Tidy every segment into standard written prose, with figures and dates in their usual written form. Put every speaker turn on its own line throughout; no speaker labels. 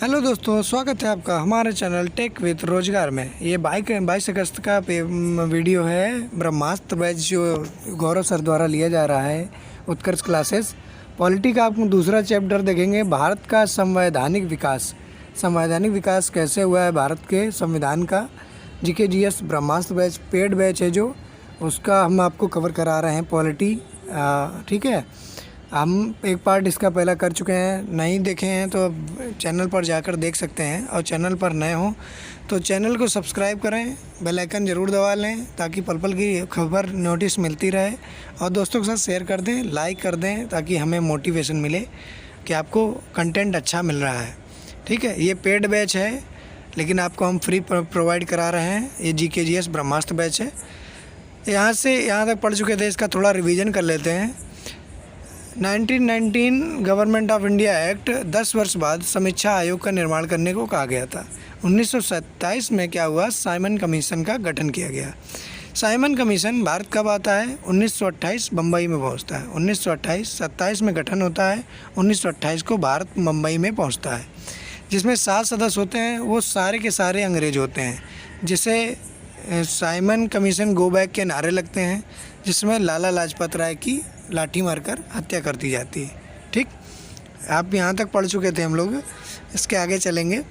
Hello दोस्तों, स्वागत है आपका हमारे चैनल टेक विद रोजगार में। ये 22 अगस्त का वीडियो है। ब्रह्मास्त्र बैच जो गौरव सर द्वारा लिया जा रहा है, उत्कर्ष क्लासेस पॉलिटी का आप दूसरा चैप्टर देखेंगे। भारत का संवैधानिक विकास कैसे हुआ है, भारत के संविधान का जीके जीएस ब्रह्मास्त्र बैच पेड बैच है जो, उसका हम आपको कवर करा रहे हैं पॉलिटी। ठीक है, हम एक पार्ट इसका पहला कर चुके हैं, नहीं देखे हैं तो चैनल पर जाकर देख सकते हैं। और चैनल पर नए हों तो चैनल को सब्सक्राइब करें, बेल आइकन ज़रूर दबा लें ताकि पल पल की खबर नोटिस मिलती रहे। और दोस्तों के साथ शेयर कर दें, लाइक कर दें ताकि हमें मोटिवेशन मिले कि आपको कंटेंट अच्छा मिल रहा है। ठीक है, ये पेड बैच है लेकिन आपको हम फ्री प्रोवाइड करा रहे हैं। ये GKGS ब्रह्मास्त्र बैच है। यहाँ से यहाँ तक पढ़ चुके थे, इसका थोड़ा रिवीजन कर लेते हैं। 1919 गवर्नमेंट ऑफ इंडिया एक्ट 10 वर्ष बाद समीक्षा आयोग का निर्माण करने को कहा गया था। 1927 में क्या हुआ, साइमन कमीशन का गठन किया गया। साइमन कमीशन भारत कब आता है, 1928 बम्बई में पहुंचता है। 1927 में गठन होता है, 1928 को भारत मुंबई में पहुंचता है। जिसमें 7 सदस्य होते हैं, वो सारे के सारे अंग्रेज होते हैं। जिसे साइमन कमीशन गो बैक के नारे लगते हैं, जिसमें लाला लाजपत राय की लाठी मारकर हत्या कर दी जाती है। ठीक, आप यहाँ तक पढ़ चुके थे हम लोग, इसके आगे चलेंगे।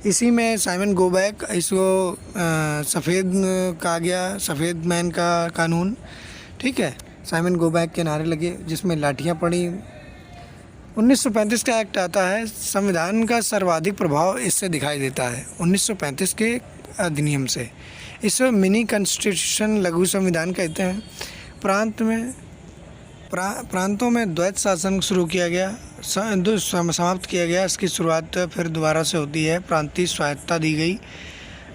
इसी में साइमन गो बैक, इसको सफ़ेद कहा गया, सफ़ेद मैन का कानून। ठीक है, साइमन गो बैक के नारे लगे जिसमें लाठियाँ पड़ी। 1935 का एक्ट आता है, संविधान का सर्वाधिक प्रभाव इससे दिखाई देता है। 1935 के अधिनियम से इसे मिनी कॉन्स्टिट्यूशन, लघु संविधान कहते हैं। प्रांतों में द्वैत शासन शुरू किया गया, समाप्त किया गया। इसकी शुरुआत फिर दोबारा से होती है, प्रांतीय स्वायत्तता दी गई।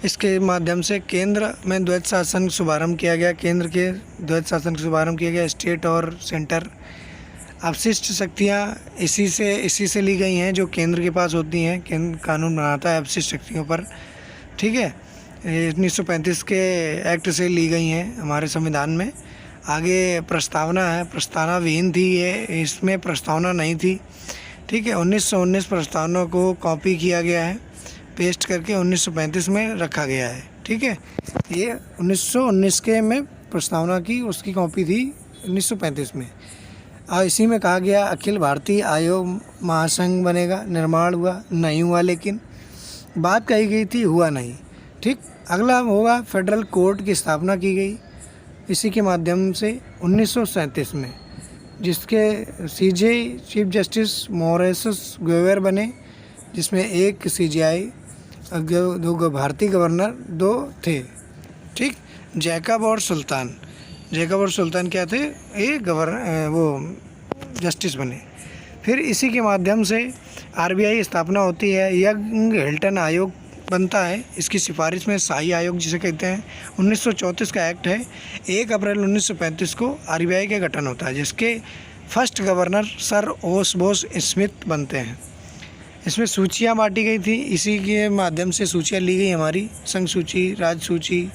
इसके माध्यम से केंद्र में द्वैत शासन शुभारंभ किया गया, केंद्र के द्वैत शासन का शुभारंभ किया गया, स्टेट और सेंटर। अवशिष्ट शक्तियाँ इसी से ली गई हैं जो केंद्र के पास होती हैं। केंद्र कानून बनाता है अवशिष्ट शक्तियों पर। ठीक है, 1935 के एक्ट से ली गई हैं हमारे संविधान में। आगे प्रस्तावना है, प्रस्तावना विहीन थी ये, इसमें प्रस्तावना नहीं थी। ठीक है, 1919 प्रस्तावना को कॉपी किया गया है, पेस्ट करके 1935 में रखा गया है। ठीक है, ये 1919 के में प्रस्तावना की, उसकी कॉपी थी 1935 में। और इसी में कहा गया अखिल भारतीय आयोग महासंघ बनेगा, निर्माण हुआ नहीं हुआ, लेकिन बात कही गई थी, हुआ नहीं। ठीक, अगला होगा फेडरल कोर्ट की स्थापना की गई इसी के माध्यम से 1937 में, जिसके CJ चीफ जस्टिस मोरेस ग्वेवर बने, जिसमें एक CJI, 2 भारतीय गवर्नर 2 थे। ठीक, जैकब और सुल्तान क्या थे, ये जस्टिस बने। फिर इसी के माध्यम से RBI स्थापना होती है, यंग हिल्टन आयोग बनता है। इसकी सिफारिश में शाही आयोग जिसे कहते हैं। 1934 का एक्ट है, 1 अप्रैल 1935 को RBI का गठन होता है, जिसके फर्स्ट गवर्नर सर ओसबोस स्मिथ बनते हैं। इसमें सूचियाँ बांटी गई थी, इसी के माध्यम से सूचियाँ ली गई हमारी, संघ सूची, राज्य सूची,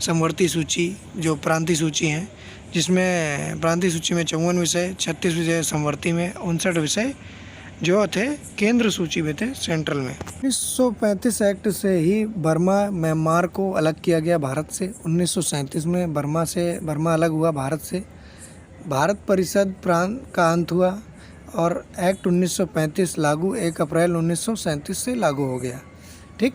समवर्ती सूची, जो प्रांतीय सूची हैं, जिसमें प्रांतीय सूची में 54 विषय, 36 विषय समवर्ती में, 59 विषय जो थे केंद्र सूची में थे, सेंट्रल में। 1935 एक्ट से ही बर्मा म्यांमार को अलग किया गया भारत से। 1937 में बर्मा अलग हुआ भारत से। भारत परिषद प्रांत का अंत हुआ और एक्ट 1935 लागू 1 अप्रैल 1937 से लागू हो गया। ठीक,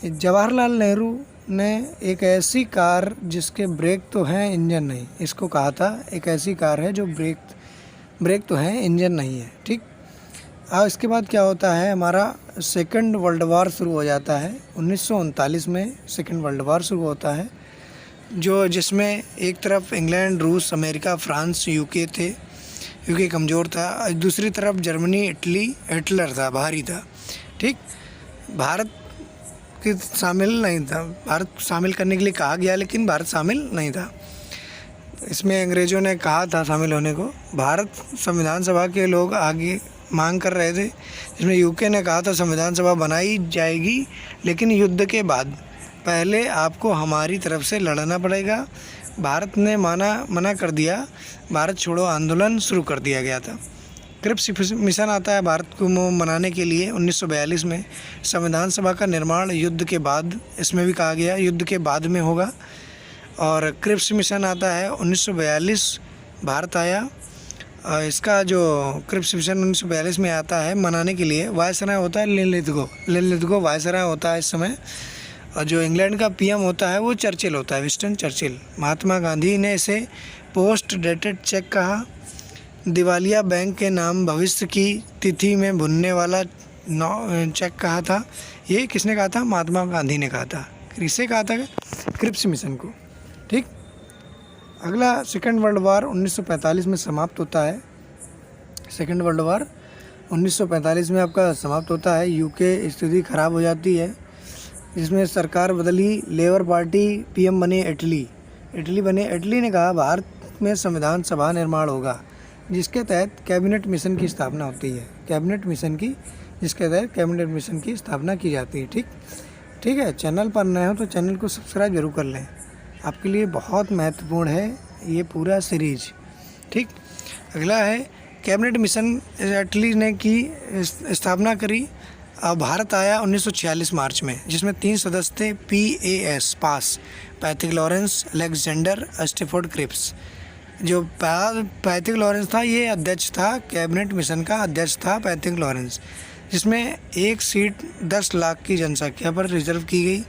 जवाहरलाल नेहरू ने एक ऐसी कार जिसके ब्रेक तो हैं इंजन नहीं, इसको कहा था एक ऐसी कार है जो ब्रेक तो है इंजन नहीं है। ठीक, और इसके बाद क्या होता है, हमारा सेकंड वर्ल्ड वार शुरू हो जाता है। 1939 में सेकंड वर्ल्ड वार शुरू होता है, जिसमें एक तरफ इंग्लैंड, रूस, अमेरिका, फ्रांस, यूके थे। यूके कमज़ोर था। दूसरी तरफ जर्मनी, इटली, हिटलर था, भारी था। ठीक, भारत के शामिल नहीं था। भारत शामिल करने के लिए कहा गया लेकिन भारत शामिल नहीं था। इसमें अंग्रेज़ों ने कहा था शामिल होने को। भारत संविधान सभा के लोग आगे मांग कर रहे थे, जिसमें यूके ने कहा था संविधान सभा बनाई जाएगी लेकिन युद्ध के बाद, पहले आपको हमारी तरफ से लड़ना पड़ेगा। भारत ने मना कर दिया। भारत छोड़ो आंदोलन शुरू कर दिया गया था। क्रिप्स मिशन आता है भारत को मनाने के लिए 1942 में। संविधान सभा का निर्माण युद्ध के बाद, इसमें भी कहा गया युद्ध के बाद में होगा। और क्रिप्स मिशन आता है 1942 भारत आया। इसका जो क्रिप्स मिशन 1942 में आता है मनाने के लिए, वायसराय होता है लिनलिथगो वायसराय होता है इस समय। और जो इंग्लैंड का पीएम होता है वो चर्चिल होता है, विंस्टन चर्चिल। महात्मा गांधी ने इसे पोस्ट डेटेड चेक कहा। दिवालिया बैंक के नाम भविष्य की तिथि में भुनने वाला चेक कहा था। ये किसने कहा था? महात्मा गांधी ने कहा था। किससे कहा था? क्रिप्स मिशन को। ठीक। अगला सेकेंड वर्ल्ड वार 1945 में समाप्त होता है। सेकेंड वर्ल्ड वार 1945 में आपका समाप्त होता है। यूके स्थिति खराब हो जाती है, जिसमें सरकार बदली, लेबर पार्टी पीएम बने इटली बने। इटली ने कहा भारत में संविधान सभा निर्माण होगा, जिसके तहत कैबिनेट मिशन की स्थापना होती है। जिसके तहत कैबिनेट मिशन की स्थापना की जाती है। ठीक है। चैनल पर नए हो तो चैनल को सब्सक्राइब जरूर कर लें, आपके लिए बहुत महत्वपूर्ण है ये पूरा सीरीज। ठीक। अगला है कैबिनेट मिशन इटली ने की स्थापना करी। भारत आया 1946 मार्च में, जिसमें 3 सदस्य थे। पास, Pethick Lawrence, Alexander Stafford Cripps. जो पैथिक लॉरेंस था ये अध्यक्ष था, कैबिनेट मिशन का अध्यक्ष था पैथिक लॉरेंस, जिसमें एक सीट 10 लाख की जनसंख्या पर रिजर्व की गई।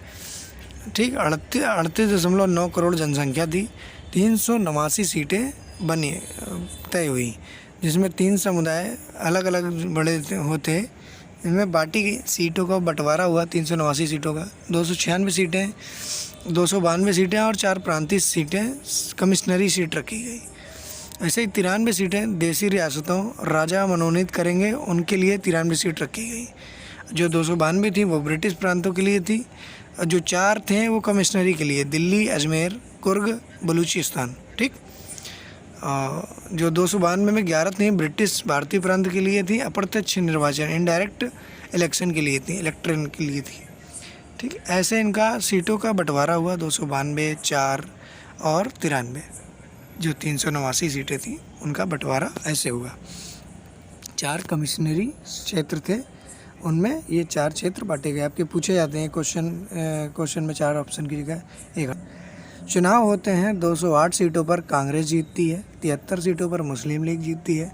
ठीक। 38.9 करोड़ जनसंख्या थी। 389 सीटें बनी तय हुई, जिसमें 3 समुदाय अलग अलग बड़े होते, इनमें बाटी सीटों का बंटवारा हुआ। 389 सीटों का 296 सीटें, 292 सीटें और 4 प्रांतीय सीटें कमिश्नरी सीट रखी गई। ऐसे ही 93 सीटें देसी रियासतों राजा मनोनीत करेंगे, उनके लिए 93 सीट रखी गई। जो 292 थी वो ब्रिटिश प्रांतों के लिए थी। जो 4 थे वो कमिश्नरी के लिए, दिल्ली, अजमेर, कुर्ग, बलूचिस्तान। ठीक। जो 292 में 11 थी ब्रिटिश भारतीय प्रांत के लिए थी। अप्रत्यक्ष निर्वाचन, इनडायरेक्ट इलेक्शन के लिए थी, इलेक्ट्रन के लिए थी। ठीक। ऐसे इनका सीटों का बंटवारा हुआ। 292, 4 और 93, जो 389 सीटें थी उनका बंटवारा ऐसे हुआ। 4 कमिश्नरी क्षेत्र थे, उनमें ये 4 क्षेत्र बांटे गए। आपके पूछे जाते हैं क्वेश्चन में 4 ऑप्शन की जगह 1। चुनाव होते हैं। 208 सीटों पर कांग्रेस जीतती है, 73 सीटों पर मुस्लिम लीग जीतती है,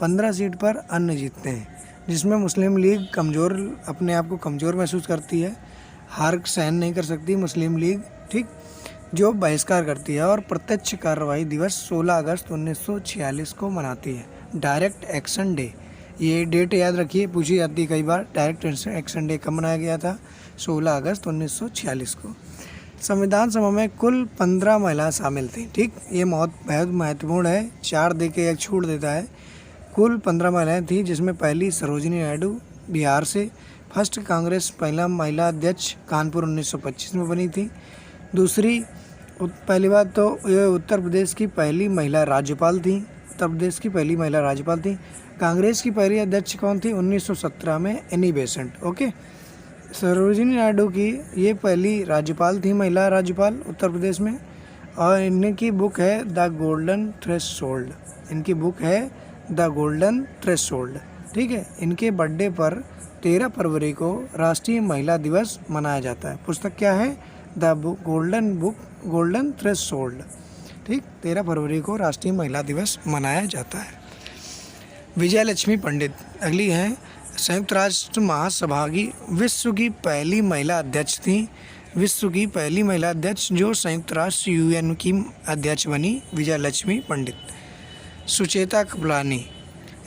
15 सीट पर अन्य जीतते हैं, जिसमें मुस्लिम लीग अपने आप को कमज़ोर महसूस करती है, हार सहन नहीं कर सकती मुस्लिम लीग। ठीक। जो बहिष्कार करती है और प्रत्यक्ष कार्रवाई दिवस 16 अगस्त 1946 को मनाती है। डायरेक्ट एक्शन डे, ये डेट याद रखिए, पूछी जाती है कई बार। डायरेक्ट एक्शन डे कब मनाया गया था? 16 अगस्त 1946 को। संविधान सभा में कुल 15 महिलाएं शामिल थीं। ठीक। ये बहुत महत्वपूर्ण है, 4 दे के 1 छूट देता है। कुल 15 महिलाएं थीं, जिसमें पहली सरोजिनी नायडू बिहार से, फर्स्ट कांग्रेस पहला महिला अध्यक्ष कानपुर 1925 में बनी थी। दूसरी, पहली बात तो ये उत्तर प्रदेश की पहली महिला राज्यपाल थी। कांग्रेस की पहली अध्यक्ष कौन थी? 1917 में Annie Besant. Okay. Sarojini Naidu की ये पहली राज्यपाल थी, महिला राज्यपाल उत्तर प्रदेश में। और इनकी बुक है द गोल्डन थ्रेशोल्ड। ठीक है। इनके बर्थडे पर 13 फरवरी को राष्ट्रीय महिला दिवस मनाया जाता है। पुस्तक क्या है? The golden threshold. ठीक। 13 फरवरी को राष्ट्रीय महिला दिवस मनाया जाता है। विजय लक्ष्मी पंडित अगली हैं। संयुक्त राष्ट्र महासभा की विश्व की पहली महिला अध्यक्ष थी। जो संयुक्त राष्ट्र यूएन की अध्यक्ष बनी, विजय लक्ष्मी पंडित। सुचेता कृपलानी,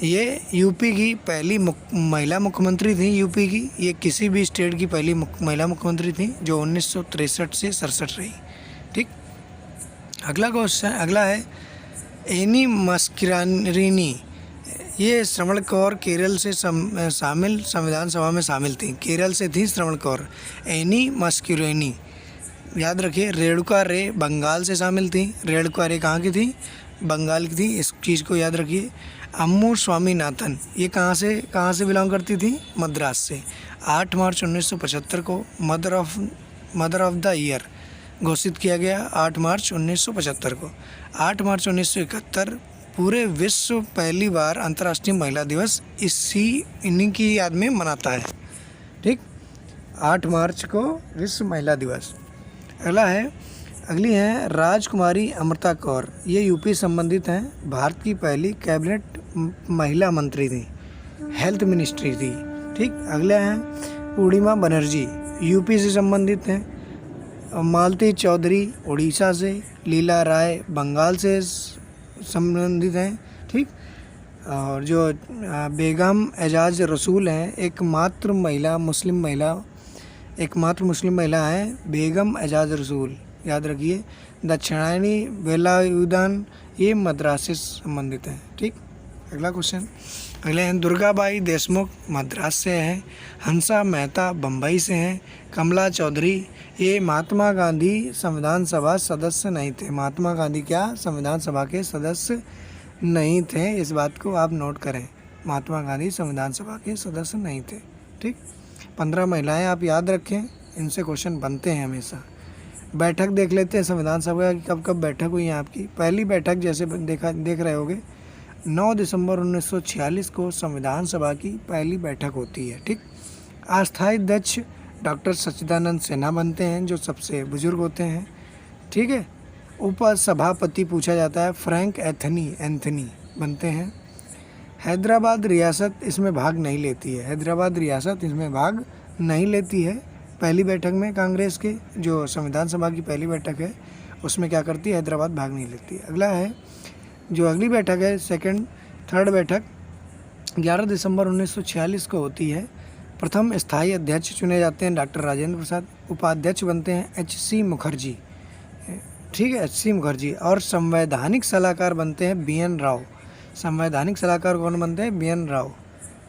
ये यूपी की पहली महिला मुख्यमंत्री थी। यूपी की ये किसी भी स्टेट की पहली महिला मुख्यमंत्री थी, जो 1963 से 67 रही। ठीक। अगला है एनी मस्किरानी। ये श्रवण कौर केरल से संविधान सभा में शामिल थी। केरल से थी श्रवण कौर। एनी मस्किरानी याद रखिए। रेणुका रे बंगाल से शामिल थी। रेणुका रे कहाँ की थी? बंगाल की थी, इस चीज़ को याद रखिए। अम्मू स्वामीनाथन, ये कहाँ से बिलोंग करती थी? मद्रास से। 8 मार्च 1975 को मदर ऑफ द ईयर घोषित किया गया। 8 मार्च 1975 को। 8 मार्च 1971 पूरे विश्व पहली बार अंतर्राष्ट्रीय महिला दिवस इन्हीं की याद में मनाता है। ठीक, 8 मार्च को विश्व महिला दिवस। अगली है राजकुमारी अमृता कौर, ये यूपी संबंधित हैं। भारत की पहली कैबिनेट महिला मंत्री थी, हेल्थ मिनिस्ट्री थी। ठीक, अगले हैं पूर्णिमा बनर्जी, यूपी से संबंधित हैं। मालती चौधरी उड़ीसा से, लीला राय बंगाल से संबंधित हैं। ठीक, और जो बेगम एजाज रसूल हैं, एकमात्र मुस्लिम महिला है बेगम एजाज रसूल, याद रखिए। दक्षिणायनी वेलायुधन, ये मद्रास से संबंधित हैं। ठीक, अगला क्वेश्चन। अगले हैं दुर्गाबाई देशमुख, मद्रास से हैं। हंसा मेहता बम्बई से हैं। कमला चौधरी, ये महात्मा गांधी संविधान सभा सदस्य नहीं थे। महात्मा गांधी क्या संविधान सभा के सदस्य नहीं थे, इस बात को आप नोट करें। महात्मा गांधी संविधान सभा के सदस्य नहीं थे। ठीक, 15 महिलाएं आप याद रखें, इनसे क्वेश्चन बनते हैं हमेशा। बैठक देख लेते हैं संविधान सभा की, कब कब बैठक हुई है आपकी। पहली बैठक जैसे देख रहे होगे 9 दिसंबर 1946 को संविधान सभा की पहली बैठक होती है। ठीक, अस्थायी अध्यक्ष डॉक्टर सच्चिदानंद सिन्हा बनते हैं, जो सबसे बुजुर्ग होते हैं। ठीक है, उपसभापति पूछा जाता है फ्रैंक एंथनी बनते हैं। हैदराबाद रियासत इसमें भाग नहीं लेती है। हैदराबाद रियासत इसमें भाग नहीं लेती है पहली बैठक में। कांग्रेस के जो संविधान सभा की पहली बैठक है उसमें क्या करती है, हैदराबाद भाग नहीं लेती है। अगला है जो अगली बैठक है थर्ड बैठक 11 दिसंबर 1946 को होती है। प्रथम स्थायी अध्यक्ष चुने जाते हैं डॉक्टर राजेंद्र प्रसाद। उपाध्यक्ष बनते हैं एच.सी. मुखर्जी। ठीक है, एच.सी. मुखर्जी। और संवैधानिक सलाहकार बनते हैं बी.एन. राव। संवैधानिक सलाहकार कौन बनते हैं, बी.एन. राव।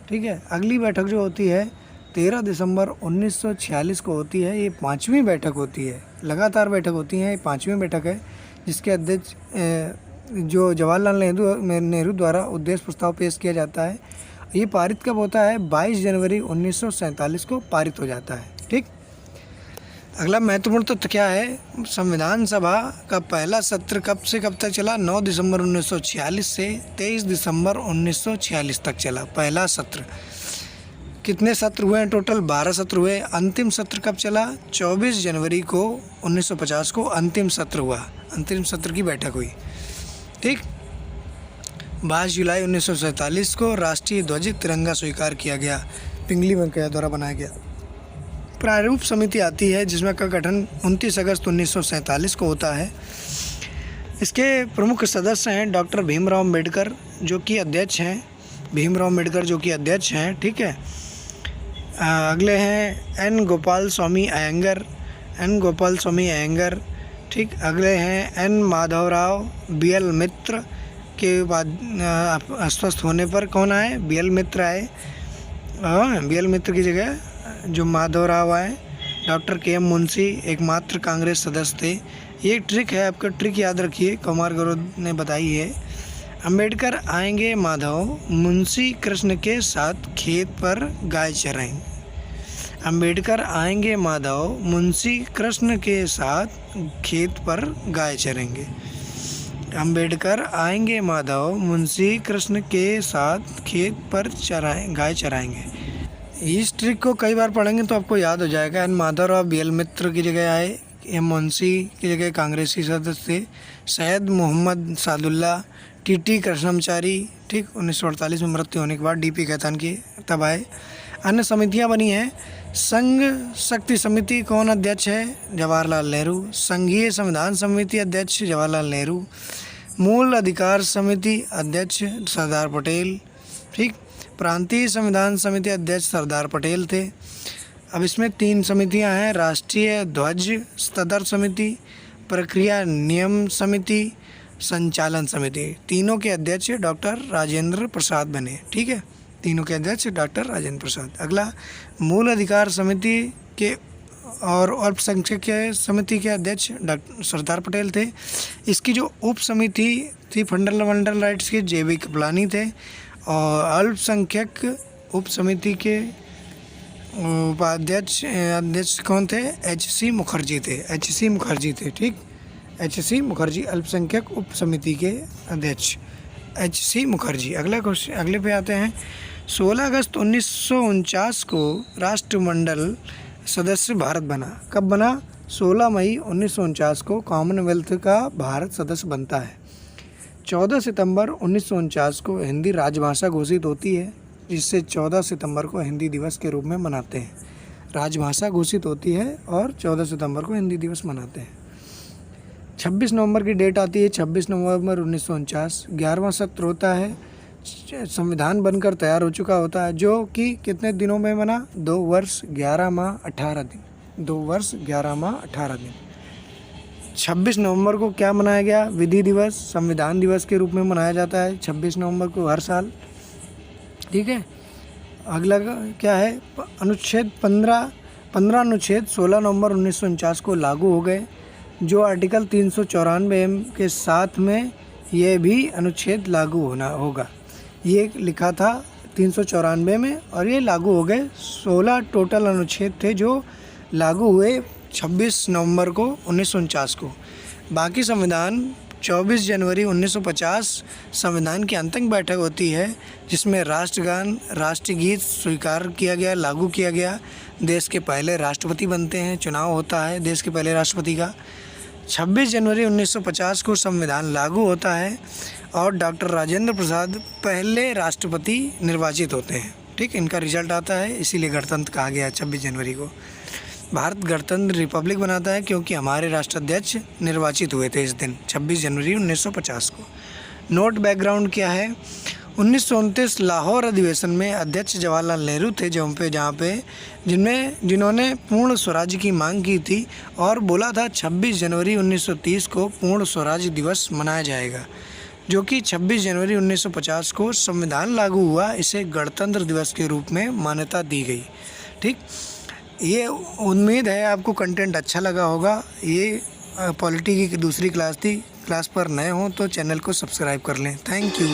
ठीक है, अगली बैठक जो होती है 13 दिसंबर 1946 को होती है। ये 5वीं बैठक होती है, लगातार बैठक होती है, ये 5वीं बैठक है, जिसके अध्यक्ष जो जवाहरलाल नेहरू द्वारा उद्देश्य प्रस्ताव पेश किया जाता है। ये पारित कब होता है, 22 जनवरी 1947 को पारित हो जाता है। ठीक, अगला महत्वपूर्ण तथ्य क्या है, संविधान सभा का पहला सत्र कब से कब तक चला, 9 दिसंबर 1946 से 23 दिसंबर 1946 तक चला पहला सत्र। कितने सत्र हुए हैं टोटल, 12 सत्र हुए। अंतिम सत्र कब चला, 24 जनवरी को 1950 को अंतिम सत्र हुआ, अंतिम सत्र की बैठक हुई। ठीक, 22 जुलाई 1947 को राष्ट्रीय ध्वज तिरंगा स्वीकार किया गया, पिंगली वेंकैया द्वारा बनाया गया। प्रारूप समिति आती है जिसमें का गठन 29 अगस्त 1947 को होता है। इसके प्रमुख सदस्य हैं डॉक्टर भीमराव अम्बेडकर जो कि अध्यक्ष हैं, ठीक है। अगले हैं एन गोपाल स्वामी अयंगर, ठीक। अगले हैं एन माधवराव, बी.एल. मित्र के बाद अस्वस्थ होने पर कौन आए, बी.एल. मित्र आए। बी.एल. मित्र की जगह जो माधवराव आए। Doctor KM. मुंशी एकमात्र कांग्रेस सदस्य थे। ये ट्रिक है, आपका ट्रिक याद रखिए, कुमार गौरव ने बताई है। अंबेडकर आएंगे माधव, मुंशी कृष्ण के साथ खेत पर गाय चराएंगे। अंबेडकर आएंगे माधव, मुंशी कृष्ण के साथ खेत पर गाय चरेंगे। अंबेडकर आएंगे माधव, मुंशी कृष्ण के साथ खेत पर गाय चराएंगे। इस ट्रिक को कई बार पढ़ेंगे तो आपको याद हो जाएगा। N Madhavrao BL. मित्र की जगह आए, एम मुंशी की जगह कांग्रेसी सदस्य थे। सैयद मोहम्मद सादुल्ला, टी.टी. कृष्णमचारी, ठीक, 1948 में मृत्यु होने के बाद डी.पी. कैतान की तब आए। अन्य समितियां बनी हैं। संघ शक्ति समिति कौन अध्यक्ष है, जवाहरलाल नेहरू। संघीय संविधान समिति अध्यक्ष जवाहरलाल नेहरू। मूल अधिकार समिति अध्यक्ष सरदार पटेल, ठीक। प्रांतीय संविधान समिति अध्यक्ष सरदार पटेल थे। अब इसमें 3 समितियां हैं, राष्ट्रीय ध्वज सदर समिति, प्रक्रिया नियम समिति, संचालन समिति। तीनों के अध्यक्ष डॉक्टर राजेंद्र प्रसाद बने, ठीक है, तीनों के अध्यक्ष डॉक्टर राजेंद्र प्रसाद। अगला मूल अधिकार समिति के और अल्पसंख्यक समिति के अध्यक्ष डॉक्टर सरदार पटेल थे। इसकी जो उप समिति थी फंडामेंटल राइट्स की, जे.बी. कृपलानी थे। और अल्पसंख्यक उप समिति के अध्यक्ष कौन थे, एच.सी. मुखर्जी थे, ठीक। एच.सी. मुखर्जी अल्पसंख्यक उप समिति के अध्यक्ष। HC मुखर्जी। अगला क्वेश्चन, अगले पे आते हैं। 16 अगस्त 1949 को राष्ट्रमंडल सदस्य भारत बना। कब बना? 16 मई 1949 को कॉमनवेल्थ का भारत सदस्य बनता है। 14 सितंबर 1949 को हिंदी राजभाषा घोषित होती है, जिससे 14 सितंबर को हिंदी दिवस के रूप में मनाते हैं। राजभाषा घोषित होती है और 14 सितंबर को हिंदी दिवस मनाते हैं। 26 नवंबर की डेट आती है, 26 नवंबर 1949। 11वां सत्र होता है, संविधान बनकर तैयार हो चुका होता है, जो कि कितने दिनों में बना? 2 वर्ष 11 माह 18 दिन। 2 वर्ष 11 माह 18 दिन। 26 नवंबर को क्या मनाया गया? विधि दिवस, संविधान दिवस के रूप में मनाया जाता है 26 नवंबर को हर साल। ठीक है। अगला क्या है? अनुच्छेद 15 अनुच्छेद 16 नवंबर 1949 को लागू हो गए, जो आर्टिकल 394 के साथ में ये भी अनुच्छेद लागू होगा। ये लिखा था 394 में और ये लागू हो गए। 16 टोटल अनुच्छेद थे जो लागू हुए 26 नवंबर को 1949 को। बाकी संविधान 24 जनवरी 1950 संविधान की अंतिम बैठक होती है, जिसमें राष्ट्रगान, राष्ट्रीय गीत स्वीकार किया गया, लागू किया गया। देश के पहले राष्ट्रपति बनते हैं, चुनाव होता है देश के पहले राष्ट्रपति का। 26 जनवरी 1950 को संविधान लागू होता है और डॉक्टर राजेंद्र प्रसाद पहले राष्ट्रपति निर्वाचित होते हैं। ठीक, इनका रिजल्ट आता है, इसीलिए गणतंत्र कहा गया 26 जनवरी को। भारत गणतंत्र रिपब्लिक बनाता है क्योंकि हमारे राष्ट्राध्यक्ष निर्वाचित हुए थे इस दिन 26 जनवरी 1950 को। नोट बैकग्राउंड क्या है? 1929 लाहौर अधिवेशन में अध्यक्ष जवाहरलाल नेहरू थे, जिन्होंने पूर्ण स्वराज्य की मांग की थी और बोला था 26 जनवरी 1930 को पूर्ण स्वराज्य दिवस मनाया जाएगा, जो कि 26 जनवरी 1950 को संविधान लागू हुआ। इसे गणतंत्र दिवस के रूप में मान्यता दी गई। ठीक, ये उम्मीद है आपको कंटेंट अच्छा लगा होगा। ये पॉलिटी की दूसरी क्लास थी। क्लास पर नए हों तो चैनल को सब्सक्राइब कर लें। Thank you.